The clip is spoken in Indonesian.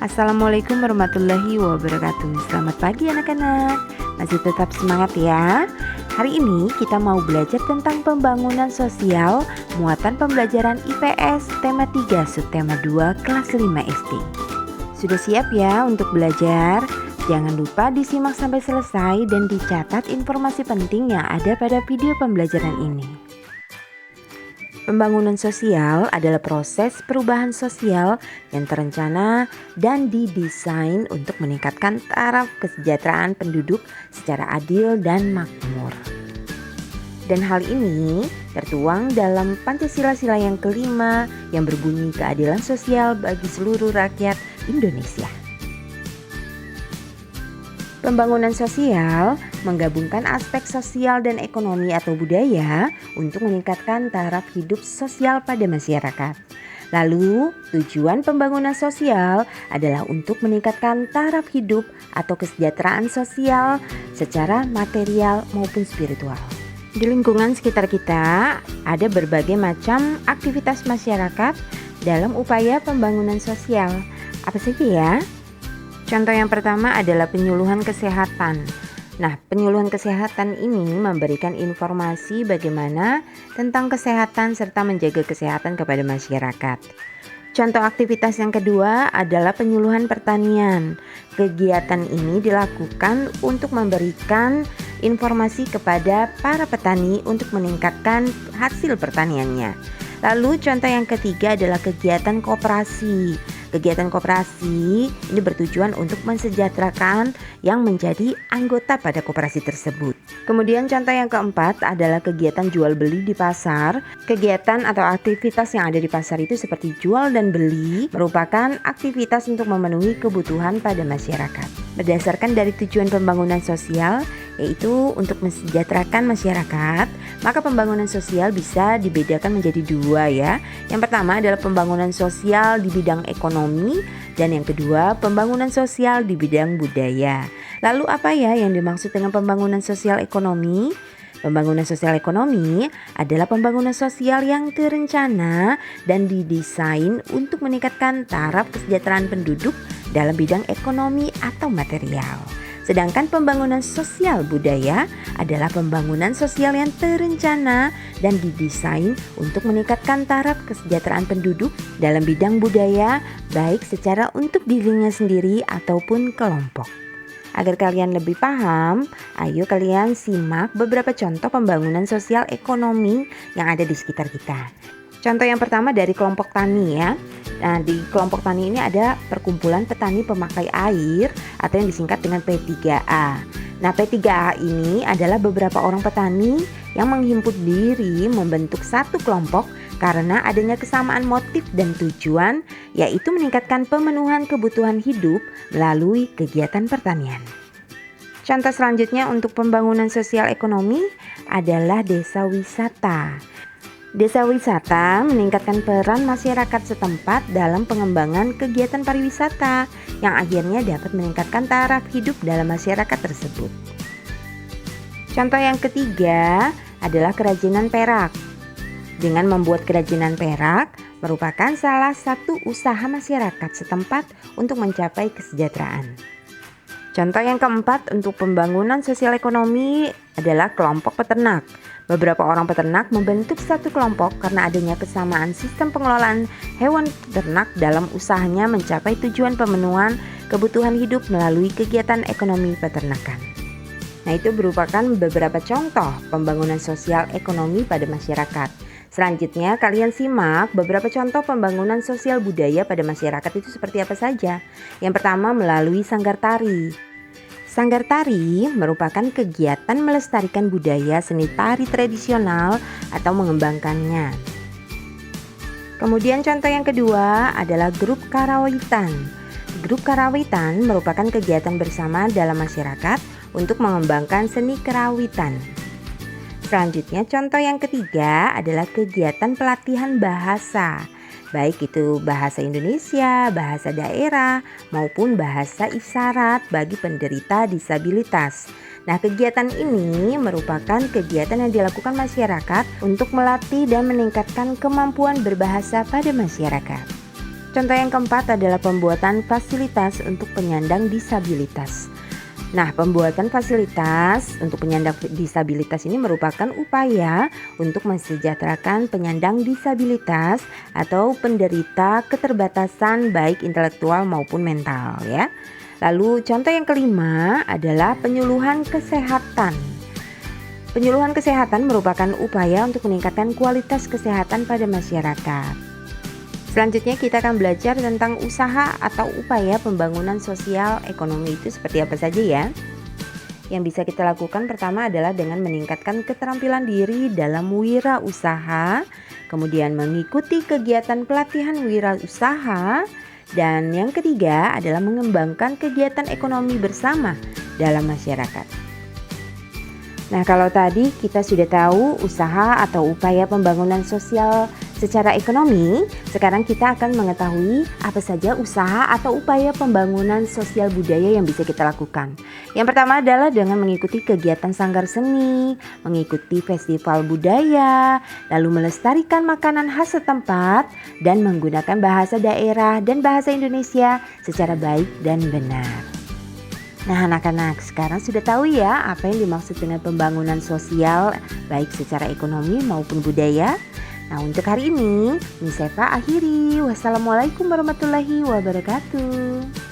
Assalamualaikum warahmatullahi wabarakatuh. Selamat pagi anak-anak. Masih tetap semangat ya. Hari ini kita mau belajar tentang pembangunan sosial, muatan pembelajaran IPS tema 3 subtema 2 kelas 5 SD. Sudah siap ya untuk belajar? Jangan lupa disimak sampai selesai dan dicatat informasi penting yang ada pada video pembelajaran ini. Pembangunan sosial adalah proses perubahan sosial yang terencana dan didesain untuk meningkatkan taraf kesejahteraan penduduk secara adil dan makmur. Dan hal ini tertuang dalam Pancasila yang kelima yang berbunyi keadilan sosial bagi seluruh rakyat Indonesia. Pembangunan sosial menggabungkan aspek sosial dan ekonomi atau budaya untuk meningkatkan taraf hidup sosial pada masyarakat. Lalu, tujuan pembangunan sosial adalah untuk meningkatkan taraf hidup atau kesejahteraan sosial secara material maupun spiritual. Di lingkungan sekitar kita ada berbagai macam aktivitas masyarakat dalam upaya pembangunan sosial. Apa saja ya? Contoh yang pertama adalah penyuluhan kesehatan. Nah, penyuluhan kesehatan ini memberikan informasi bagaimana tentang kesehatan serta menjaga kesehatan kepada masyarakat. Contoh aktivitas yang kedua adalah penyuluhan pertanian. Kegiatan ini dilakukan untuk memberikan informasi kepada para petani untuk meningkatkan hasil pertaniannya. Lalu contoh yang ketiga adalah kegiatan koperasi. Kegiatan koperasi ini bertujuan untuk mensejahterakan yang menjadi anggota pada koperasi tersebut. Kemudian contoh yang keempat adalah kegiatan jual beli di pasar. Kegiatan atau aktivitas yang ada di pasar itu seperti jual dan beli merupakan aktivitas untuk memenuhi kebutuhan pada masyarakat. Berdasarkan dari tujuan pembangunan sosial yaitu untuk mensejahterakan masyarakat, maka pembangunan sosial bisa dibedakan menjadi dua ya. Yang pertama adalah pembangunan sosial di bidang ekonomi dan yang kedua pembangunan sosial di bidang budaya. Lalu apa ya yang dimaksud dengan pembangunan sosial ekonomi? Pembangunan sosial ekonomi adalah pembangunan sosial yang terencana dan didesain untuk meningkatkan taraf kesejahteraan penduduk dalam bidang ekonomi atau material. Sedangkan pembangunan sosial budaya adalah pembangunan sosial yang terencana dan didesain untuk meningkatkan taraf kesejahteraan penduduk dalam bidang budaya, baik secara untuk dirinya sendiri ataupun kelompok. Agar kalian lebih paham, ayo kalian simak beberapa contoh pembangunan sosial ekonomi yang ada di sekitar kita. Contoh yang pertama dari kelompok tani ya. Nah, di kelompok tani ini ada perkumpulan petani pemakai air atau yang disingkat dengan P3A. Nah, P3A ini adalah beberapa orang petani yang menghimpun diri membentuk satu kelompok karena adanya kesamaan motif dan tujuan, yaitu meningkatkan pemenuhan kebutuhan hidup melalui kegiatan pertanian. Contoh selanjutnya untuk pembangunan sosial ekonomi adalah desa wisata. Desa wisata meningkatkan peran masyarakat setempat dalam pengembangan kegiatan pariwisata yang akhirnya dapat meningkatkan taraf hidup dalam masyarakat tersebut. Contoh yang ketiga adalah kerajinan perak. Dengan membuat kerajinan perak merupakan salah satu usaha masyarakat setempat untuk mencapai kesejahteraan. Contoh yang keempat untuk pembangunan sosial ekonomi adalah kelompok peternak. Beberapa orang peternak membentuk satu kelompok karena adanya kesamaan sistem pengelolaan hewan ternak dalam usahanya mencapai tujuan pemenuhan kebutuhan hidup melalui kegiatan ekonomi peternakan. Nah, itu merupakan beberapa contoh pembangunan sosial ekonomi pada masyarakat. Selanjutnya kalian simak beberapa contoh pembangunan sosial budaya pada masyarakat itu seperti apa saja. Yang pertama melalui sanggar tari. Sanggar tari merupakan kegiatan melestarikan budaya seni tari tradisional atau mengembangkannya. Kemudian contoh yang kedua adalah grup karawitan. Grup karawitan merupakan kegiatan bersama dalam masyarakat untuk mengembangkan seni kerawitan. Selanjutnya contoh yang ketiga adalah kegiatan pelatihan bahasa. Baik itu bahasa Indonesia, bahasa daerah, maupun bahasa isyarat bagi penderita disabilitas. Nah, kegiatan ini merupakan kegiatan yang dilakukan masyarakat untuk melatih dan meningkatkan kemampuan berbahasa pada masyarakat. Contoh yang keempat adalah pembuatan fasilitas untuk penyandang disabilitas. Nah, pembuatan fasilitas untuk penyandang disabilitas ini merupakan upaya untuk mensejahterakan penyandang disabilitas atau penderita keterbatasan baik intelektual maupun mental ya. Lalu contoh yang kelima adalah penyuluhan kesehatan. Penyuluhan kesehatan merupakan upaya untuk meningkatkan kualitas kesehatan pada masyarakat. Selanjutnya kita akan belajar tentang usaha atau upaya pembangunan sosial ekonomi itu seperti apa saja ya. Yang bisa kita lakukan pertama adalah dengan meningkatkan keterampilan diri dalam wirausaha, kemudian mengikuti kegiatan pelatihan wirausaha, dan yang ketiga adalah mengembangkan kegiatan ekonomi bersama dalam masyarakat. Nah, kalau tadi kita sudah tahu usaha atau upaya pembangunan sosial secara ekonomi, sekarang kita akan mengetahui apa saja usaha atau upaya pembangunan sosial budaya yang bisa kita lakukan. Yang pertama adalah dengan mengikuti kegiatan sanggar seni, mengikuti festival budaya, lalu melestarikan makanan khas setempat, dan menggunakan bahasa daerah dan bahasa Indonesia secara baik dan benar. Nah, anak-anak sekarang sudah tahu ya apa yang dimaksud dengan pembangunan sosial baik secara ekonomi maupun budaya. Nah, untuk hari ini Miss Eva akhiri. Wassalamualaikum warahmatullahi wabarakatuh.